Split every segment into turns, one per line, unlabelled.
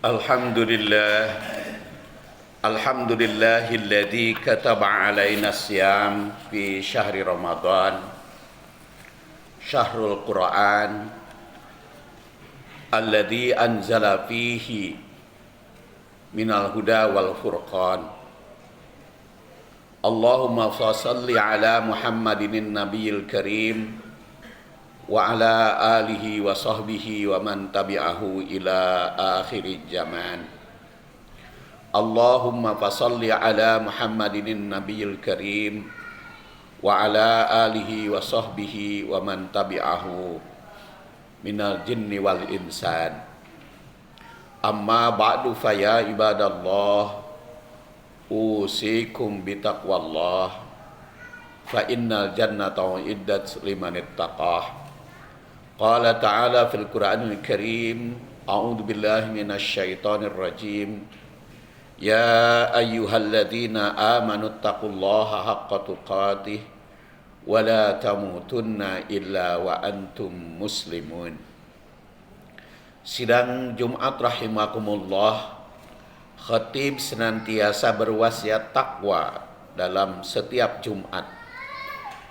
Alhamdulillah Alhamdulillahilladzi kataba alaina siyam fi syahri Ramadan syahrul Quran alladzi anzala fihi minal huda wal furqan. Allahumma shalli ala Muhammadin nabiyil karim wa ala alihi wa sahbihi wa man tabi'ahu ila akhir zaman. Allahumma fassalli ala Muhammadin nabiyil karim wa ala alihi wa sahbihi wa man tabi'ahu minal jinni wal insan. Amma ba'du fa ya ibadallah usikum bitaqwallah fa innal jannata uiddat liman ittaqah. Qala ta'ala fil Qur'anil Karim, a'udzu billahi minasy syaithanir rajim. Ya ayyuhalladzina amanu taqullaha haqqa tuqatih wa la tamutunna illa wa antum muslimun. Sidang Jumat rahimakumullah, khatib senantiasa berwasiat takwa dalam setiap Jumat,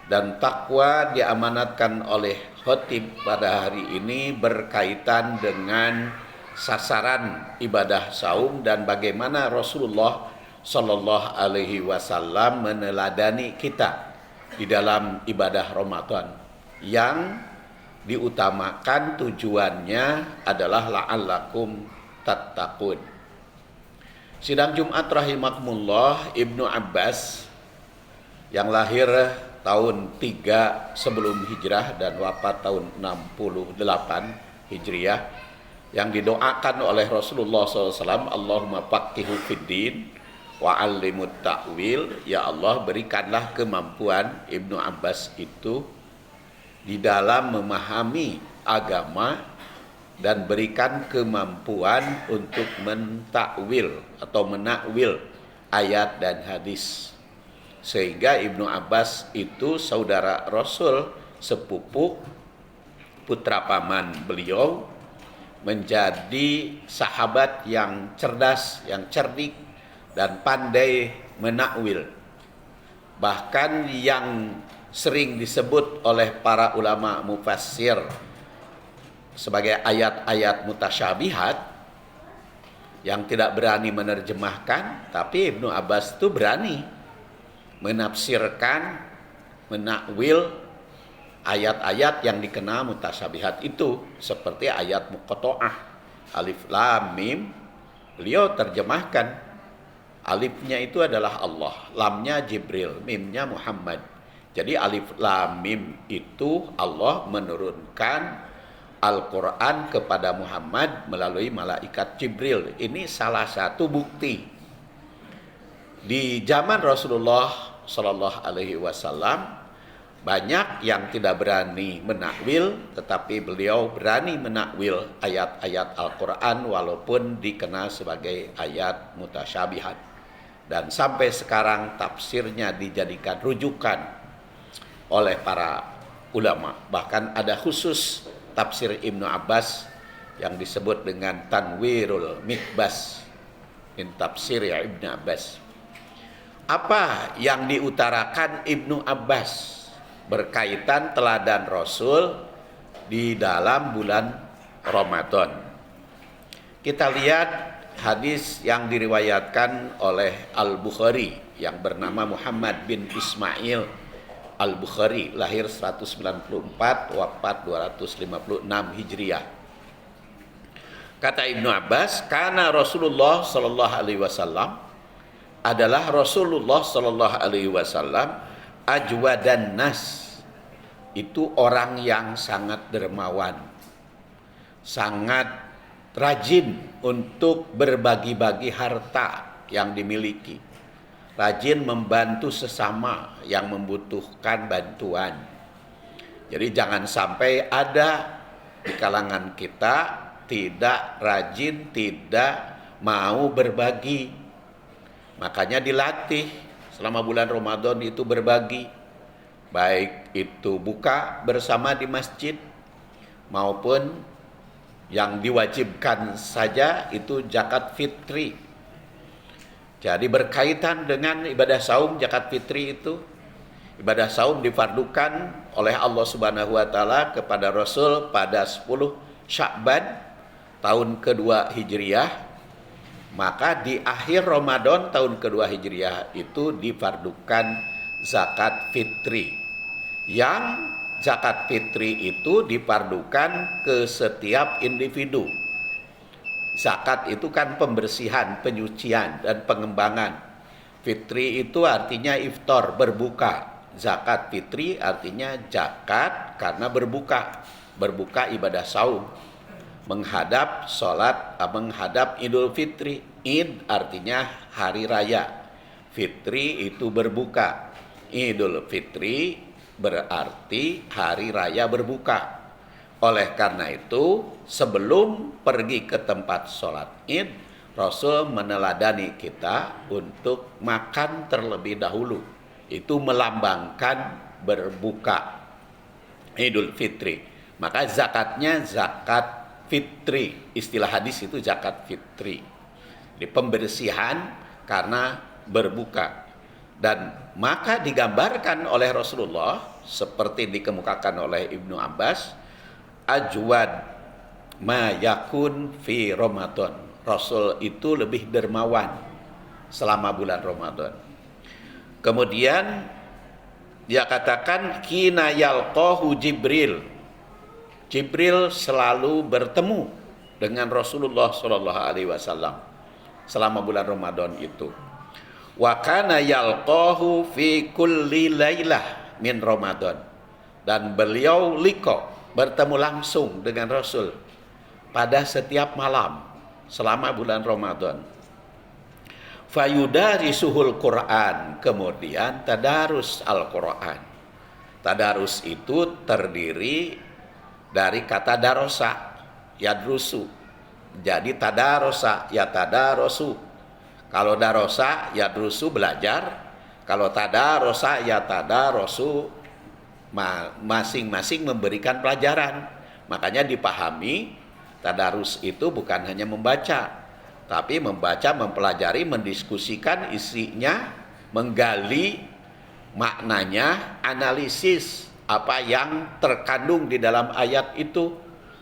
dan takwa diamanatkan oleh khatib pada hari ini berkaitan dengan sasaran ibadah saum dan bagaimana Rasulullah Shallallahu Alaihi Wasallam meneladani kita di dalam ibadah Ramadan yang diutamakan tujuannya adalah la'allakum tattaqun. Sidang Jumat rahimakumullah, Ibnu Abbas yang lahir tahun 3 sebelum hijrah dan wafat tahun 68 hijriah, yang didoakan oleh Rasulullah SAW, Allahumma faqihu fiddin wa 'allimut ta'wil. Ya Allah, berikanlah kemampuan Ibnu Abbas itu di dalam memahami agama dan berikan kemampuan untuk mentakwil atau menakwil ayat dan hadis, sehingga Ibnu Abbas itu saudara Rasul, sepupu, putra paman beliau, menjadi sahabat yang cerdas, yang cerdik dan pandai menakwil. Bahkan yang sering disebut oleh para ulama mufassir sebagai ayat-ayat mutasyabihat yang tidak berani menerjemahkan, tapi Ibnu Abbas itu berani menafsirkan, menakwil ayat-ayat yang dikenal mutasyabihat itu, seperti ayat muqatta'ah, alif lam mim. Beliau terjemahkan, alifnya itu adalah Allah, lamnya Jibril, mimnya Muhammad. Jadi alif lam mim itu Allah menurunkan Al-Quran kepada Muhammad melalui malaikat Jibril. Ini salah satu bukti. Di zaman Rasulullah Sallallahu Alaihi Wasallam banyak yang tidak berani menakwil, tetapi beliau berani menakwil ayat-ayat Al-Quran walaupun dikenal sebagai ayat mutasyabihat. Dan sampai sekarang tafsirnya dijadikan rujukan oleh para ulama. Bahkan ada khusus tafsir Ibnu Abbas yang disebut dengan Tanwirul Mikbas min tafsir ya Ibnu Abbas. Apa yang diutarakan Ibnu Abbas berkaitan teladan Rasul di dalam bulan Ramadan? Kita lihat hadis yang diriwayatkan oleh Al-Bukhari yang bernama Muhammad bin Ismail Al-Bukhari, lahir 194, wafat 256 Hijriah. Kata Ibnu Abbas, karena Rasulullah Sallallahu Alaihi Wasallam adalah Rasulullah Sallallahu Alaihi Wasallam ajwadan nas, itu orang yang sangat dermawan, sangat rajin untuk berbagi-bagi harta yang dimiliki, rajin membantu sesama yang membutuhkan bantuan. Jadi jangan sampai ada di kalangan kita tidak rajin, tidak mau berbagi. Makanya dilatih selama bulan Ramadan itu berbagi, baik itu buka bersama di masjid maupun Yang diwajibkan saja itu zakat fitri. Jadi berkaitan dengan ibadah saum zakat fitri itu. Ibadah saum difardukan oleh Allah Subhanahu wa taala kepada Rasul pada 10 Sya'ban tahun kedua Hijriah. Maka di akhir Ramadan tahun kedua Hijriah itu difardukan zakat fitri. Yang zakat fitri itu difardukan ke setiap individu. Zakat itu kan pembersihan, penyucian, dan pengembangan. Fitri itu artinya iftar, berbuka. Zakat fitri artinya zakat karena berbuka. Berbuka ibadah saum. Menghadap menghadap Idul Fitri. Id artinya hari raya. Fitri itu berbuka. Idul Fitri berarti hari raya berbuka. Oleh karena itu, sebelum pergi ke tempat sholat id, Rasul meneladani kita untuk makan terlebih dahulu. Itu melambangkan berbuka Idul Fitri. Maka zakatnya zakat fitri. Istilah hadis itu zakat fitri. Di pembersihan karena berbuka. Dan maka digambarkan oleh Rasulullah seperti dikemukakan oleh Ibnu Abbas, ajwad ma yakun fi Ramadan. Rasul itu lebih dermawan selama bulan Ramadan. Kemudian dia katakan kina yalqahu Jibril. Jibril selalu bertemu dengan Rasulullah sallallahu alaihi wasallam selama bulan Ramadan itu. Wa kana yalqahu fi kulli lailah min Ramadan. Dan beliau bertemu langsung dengan Rasul pada setiap malam selama bulan Ramadan. Fayudarisuhul Quran, kemudian tadarus Al-Quran. Tadarus itu terdiri dari kata darosa, yadrusu. Jadi tadarosa, ya tadarosu. Kalau darosa, yadrusu belajar. Kalau tadarosa, ya tadarosu, masing-masing memberikan pelajaran. Makanya dipahami tadarus itu bukan hanya membaca, tapi membaca, mempelajari, mendiskusikan isinya, menggali maknanya, analisis apa yang terkandung di dalam ayat itu,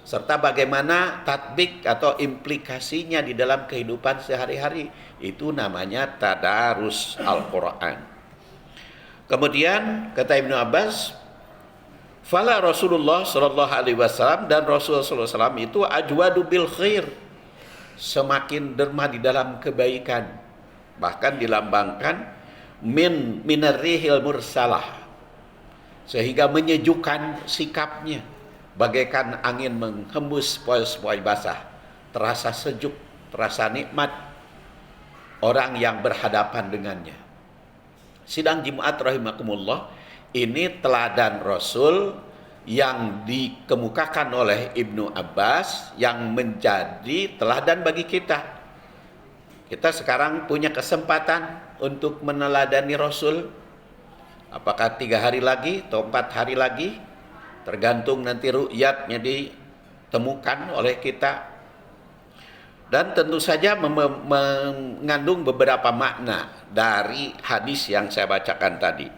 serta bagaimana tatbik atau implikasinya di dalam kehidupan sehari-hari. Itu namanya tadarus Al-Quran. Kemudian kata Ibnu Abbas, fala Rasulullah sallallahu alaihi wasallam, dan Rasulullah sallallahu alaihi wasallam itu ajwadu bil khair, semakin derma di dalam kebaikan. Bahkan dilambangkan minarrihil mursalah, sehingga menyejukkan sikapnya bagaikan angin menghembus sepoi-sepoi basah. Terasa sejuk, terasa nikmat orang yang berhadapan dengannya. Sidang Jumat rahimakumullah, ini teladan Rasul yang dikemukakan oleh Ibnu Abbas yang menjadi teladan bagi kita. Kita sekarang punya kesempatan untuk meneladani Rasul. Apakah 3 hari lagi atau 4 hari lagi, tergantung nanti ru'yatnya ditemukan oleh kita. Dan tentu saja mengandung beberapa makna dari hadis yang saya bacakan tadi.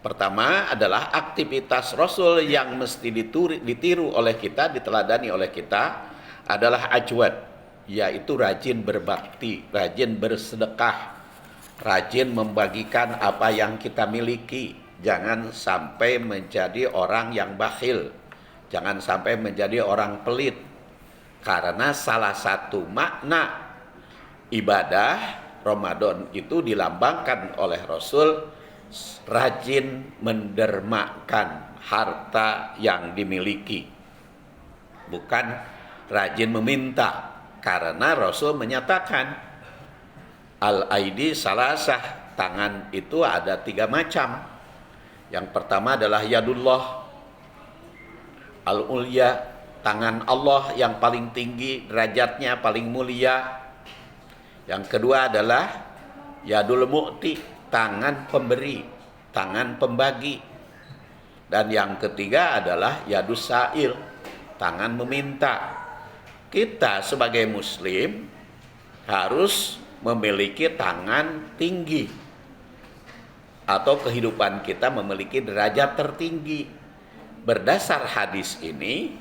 Pertama adalah aktivitas Rasul yang mesti ditiru oleh kita, diteladani oleh kita adalah ajwad, yaitu rajin berbakti, rajin bersedekah, rajin membagikan apa yang kita miliki. Jangan sampai menjadi orang yang bakhil, jangan sampai menjadi orang pelit. Karena salah satu makna ibadah Ramadan itu dilambangkan oleh Rasul rajin mendermakan harta yang dimiliki, bukan rajin meminta. Karena Rasul menyatakan al-aidi salasah, tangan itu ada 3 macam. Yang pertama adalah yadullah al-ulya, tangan Allah yang paling tinggi, derajatnya paling mulia. Yang kedua adalah yadul mu'ti, tangan pemberi, tangan pembagi. Dan yang ketiga adalah yadus sa'il, tangan meminta. kita sebagai muslim harus memiliki tangan tinggi, atau kehidupan kita memiliki derajat tertinggi. Berdasar hadis ini,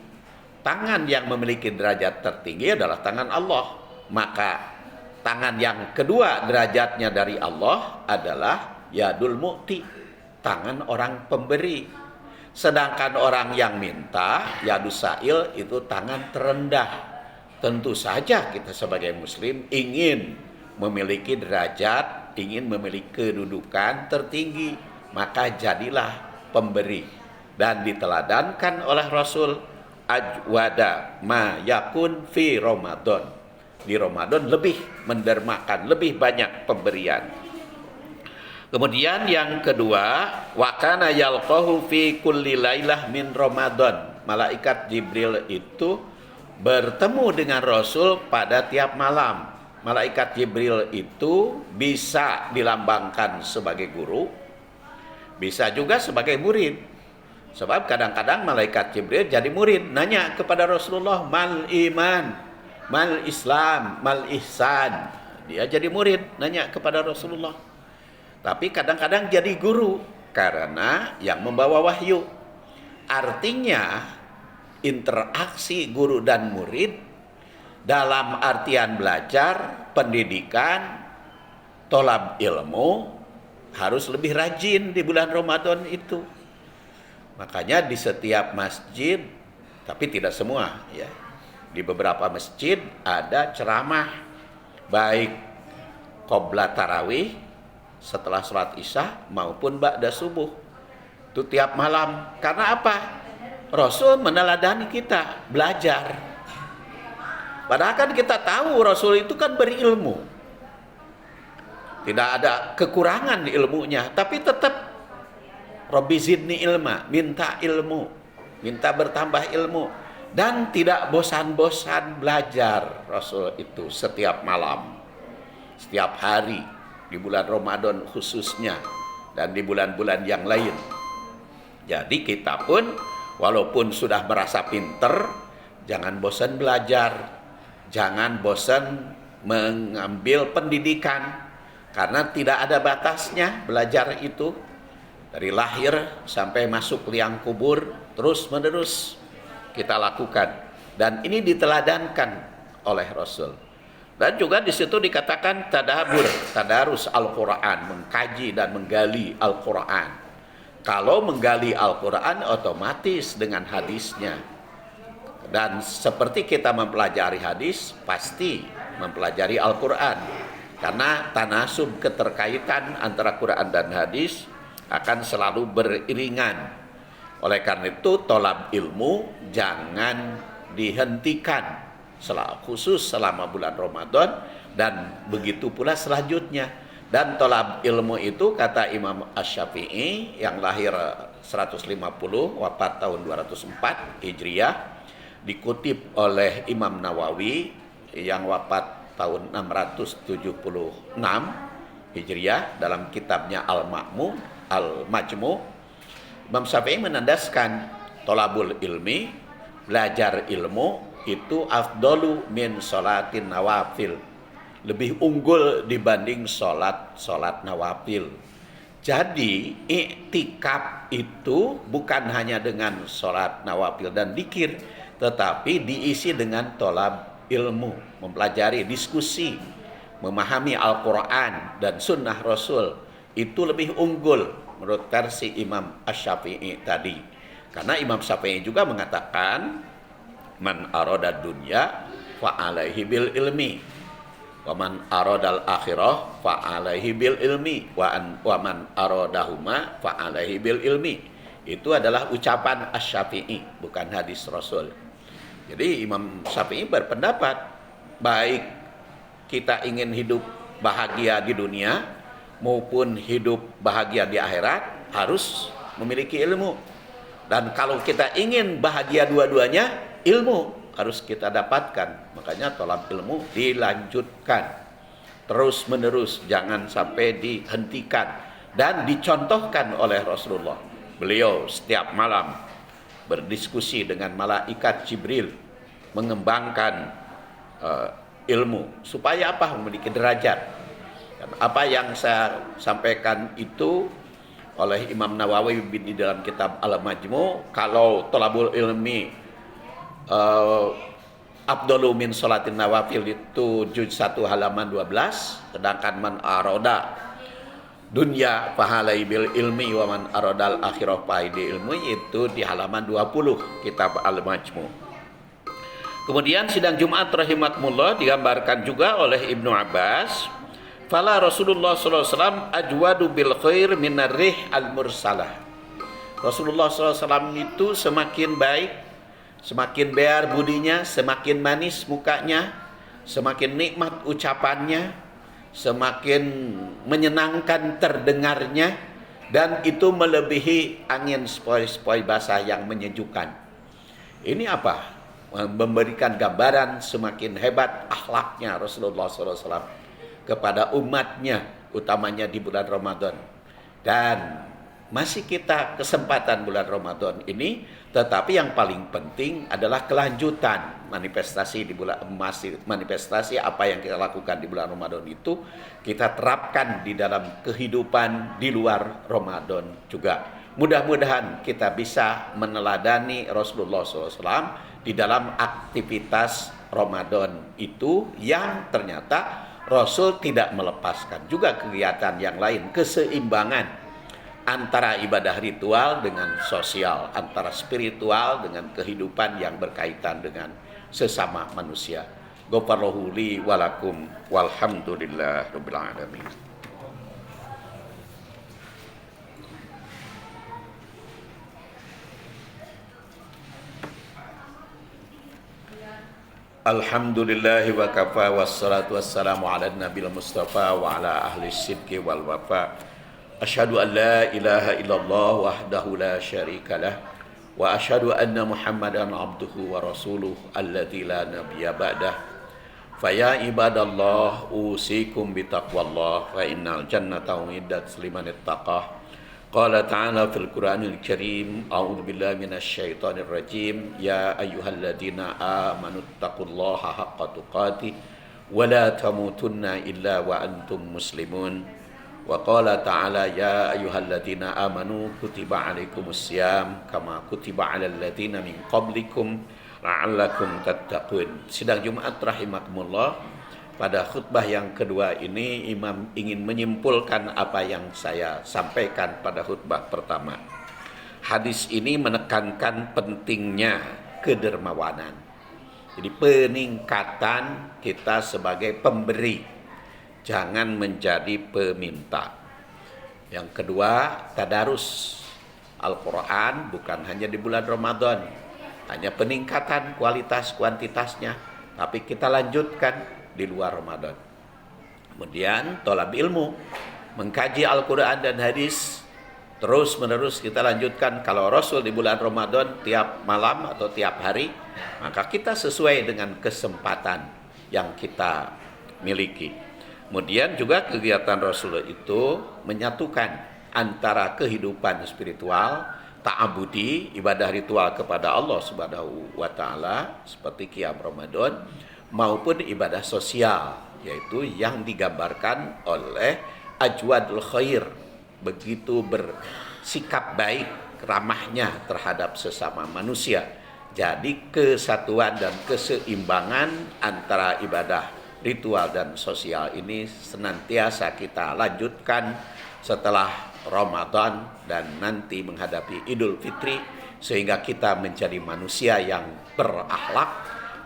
tangan yang memiliki derajat tertinggi adalah tangan Allah. Maka tangan yang kedua derajatnya dari Allah adalah yadul mu'ti, tangan orang pemberi. Sedangkan orang yang minta, yadus sa'il, itu tangan terendah. Tentu saja kita sebagai muslim ingin memiliki derajat, ingin memiliki kedudukan tertinggi, maka jadilah pemberi. Dan diteladankan oleh Rasul, ajwada ma yakun fi Ramadan. Di Ramadan lebih mendermakan, lebih banyak pemberian. Kemudian yang kedua, wa kana yalqahu fi kulli lailah min Ramadan. Malaikat Jibril itu bertemu dengan Rasul pada tiap malam. Malaikat Jibril itu bisa dilambangkan sebagai guru, bisa juga sebagai murid. Sebab kadang-kadang malaikat Jibril jadi murid, nanya kepada Rasulullah, mal iman, mal Islam, mal ihsan. Dia jadi murid, nanya kepada Rasulullah. Tapi kadang-kadang jadi guru, karena yang membawa wahyu. Artinya interaksi guru dan murid dalam artian belajar, pendidikan, tolab ilmu harus lebih rajin di bulan Ramadan itu. Makanya di setiap masjid, tapi tidak semua ya, di beberapa masjid ada ceramah, baik qobla tarawih setelah sholat isya maupun ba'da subuh. Itu tiap malam. Karena apa? Rasul meneladani kita belajar. Padahal kan kita tahu Rasul itu kan berilmu, tidak ada kekurangan ilmunya, tapi tetap Rabbi zidni ilma, minta ilmu, minta bertambah ilmu, dan tidak bosan-bosan belajar. Rasul itu setiap malam, setiap hari, di bulan Ramadan khususnya, dan di bulan-bulan yang lain. Jadi kita pun walaupun sudah merasa pinter, jangan bosan belajar, jangan bosan mengambil pendidikan, karena tidak ada batasnya belajar itu. Dari lahir sampai masuk liang kubur, terus menerus kita lakukan. Dan ini diteladankan oleh Rasul. Dan juga di situ dikatakan tadabur, tadarus Al-Quran, mengkaji dan menggali Al-Quran. Kalau menggali Al-Quran otomatis dengan hadisnya. Dan seperti kita mempelajari hadis, pasti mempelajari Al-Quran. Karena tanasub, keterkaitan antara Quran dan hadis akan selalu beriringan. Oleh karena itu, tolab ilmu jangan dihentikan, khusus selama bulan Ramadan, dan begitu pula selanjutnya. Dan tolab ilmu itu, kata Imam Asy-Syafi'i yang lahir 150, wafat tahun 204 Hijriah, dikutip oleh Imam Nawawi yang wafat tahun 676 Hijriah dalam kitabnya Al-Majmu'. Imam Syafi'i menandaskan tolabul ilmi, belajar ilmu itu afdalu min sholatin nawafil, lebih unggul dibanding sholat nawafil. Jadi iktikaf itu bukan hanya dengan sholat nawafil dan dzikir, tetapi diisi dengan tolab ilmu, mempelajari, diskusi, memahami Al-Quran dan sunnah Rasul. Itu lebih unggul menurut versi Imam Asy-Syafi'i tadi. Karena Imam Syafi'i juga mengatakan, man arada dunya fa alaihi bil ilmi, wa man aradal akhirah fa alaihi bil ilmi, wa man aradahuma fa alaihi bil ilmi. Itu adalah ucapan Asy-Syafi'i, bukan hadis Rasul. Jadi Imam Syafi'i berpendapat, baik kita ingin hidup bahagia di dunia maupun hidup bahagia di akhirat, harus memiliki ilmu. Dan kalau kita ingin bahagia dua-duanya, ilmu harus kita dapatkan. Makanya tolab ilmu dilanjutkan terus menerus, jangan sampai dihentikan. Dan dicontohkan oleh Rasulullah, beliau setiap malam berdiskusi dengan malaikat Jibril, mengembangkan ilmu. Supaya apa? Memiliki derajat. Dan apa yang saya sampaikan itu oleh Imam Nawawi di dalam kitab Al-Majmu, kalau thalabul ilmi afdalu min sholatin nawafil itu juz 1 halaman 12, sedangkan man aroda dunya pahalai bil ilmi wa man arodal akhirah paidi ilmi itu di halaman 20 kitab Al-Majmu. Kemudian sidang Jumat rahimakumullah digambarkan juga oleh Ibnu Abbas, fala Rasulullah SAW ajwadu bil khair minar rih al mursalah. Rasulullah SAW itu semakin baik, semakin bear budinya, semakin manis mukanya, semakin nikmat ucapannya, semakin menyenangkan terdengarnya, dan itu melebihi angin sepoi-sepoi basah yang menyejukkan. Ini apa? Memberikan gambaran semakin hebat akhlaknya Rasulullah SAW kepada umatnya, utamanya di bulan Ramadan. Dan masih kita kesempatan bulan Ramadan ini, tetapi yang paling penting adalah kelanjutan manifestasi di bulan manifestasi apa yang kita lakukan di bulan Ramadan itu kita terapkan di dalam kehidupan di luar Ramadan juga. Mudah-mudahan kita bisa meneladani Rasulullah SAW di dalam aktivitas Ramadan itu yang ternyata Rasul tidak melepaskan juga kegiatan yang lain, keseimbangan antara ibadah ritual dengan sosial, antara spiritual dengan kehidupan yang berkaitan dengan sesama manusia. Ghafarallahu li walakum walhamdulillah rabbil alamin. Alhamdulillahi wa kafa wassalatu wassalamu ala nabil mustafa wa ala ahli sidqi wal wafa. Asyhadu an la ilaha illallah wahdahu la syarika lah wa asyhadu anna Muhammadan abduhu wa rasuluh alladzi la nabiyya ba'dah. Fa ya ibadallah usikum bi taqwallah fa innal jannata uiddat liman ittaqah. Qala ta'ala fil Qur'anil Karim, a'udzu billahi minasy syaithanir rajim, ya ayyuhalladzina amanu taqullaha haqqa tuqatih wa la tamutunna illa wa antum muslimun. Wa qala ta'ala ya ayyuhalladzina amanu kutiba alaikumus syiyam kama kutiba alal ladzina min qablikum la'allakum tattaqun. Sidang Jumat rahimakumullah, pada khutbah yang kedua ini Imam ingin menyimpulkan apa yang saya sampaikan pada khutbah pertama. Hadis ini menekankan pentingnya kedermawanan. Jadi peningkatan kita sebagai pemberi, jangan menjadi peminta. Yang kedua, tadarus Al-Quran bukan hanya di bulan Ramadan, hanya peningkatan kualitas kuantitasnya, tapi kita lanjutkan di luar Ramadan. Kemudian tolab ilmu, mengkaji Al-Quran dan hadis terus menerus kita lanjutkan. Kalau Rasul di bulan Ramadan tiap malam atau tiap hari, maka kita sesuai dengan kesempatan yang kita miliki. Kemudian juga kegiatan Rasul itu menyatukan antara kehidupan spiritual, ta'abudi, ibadah ritual kepada Allah Subhanahu wa taala seperti qiyam Ramadan, maupun ibadah sosial, yaitu yang digambarkan oleh ajwadul khair, begitu bersikap baik, ramahnya terhadap sesama manusia. Jadi kesatuan dan keseimbangan antara ibadah ritual dan sosial ini senantiasa kita lanjutkan setelah Ramadan dan nanti menghadapi Idul Fitri, sehingga kita menjadi manusia yang berakhlak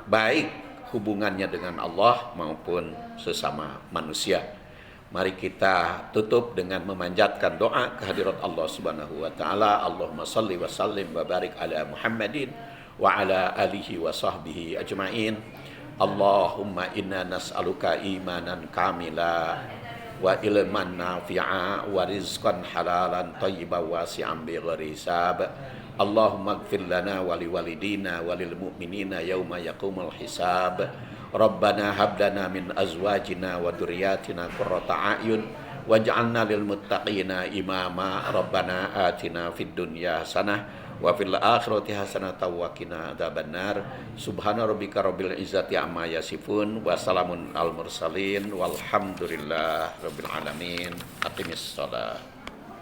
baik hubungannya dengan Allah maupun sesama manusia. Mari kita tutup dengan memanjatkan doa kehadirat Allah Subhanahu wa taala. Allahumma shalli wa sallim wa barik ala Muhammadin wa ala alihi wa sahbihi ajmain. Allahumma inna nas'aluka imanan kamila wa ilman nafi'a wa rizqan halalan thayyiban wasi'an bighairi hisab. Allahumma ighfir lana wa liwalidina wa lil mu'minina yauma yaqumul hisab. Rabbana hab lana min azwajina wa dzurriyyatina qurrata a'yun waj'alna lil muttaqina imama. Rabbana atina fid dunya hasanah wa fil akhirati hasanatan wa qina adzabannar. Subhana rabbika rabbil izzati amma yasifun wa salamun al mursalin walhamdulillah rabbil alamin. Aqimis shalah.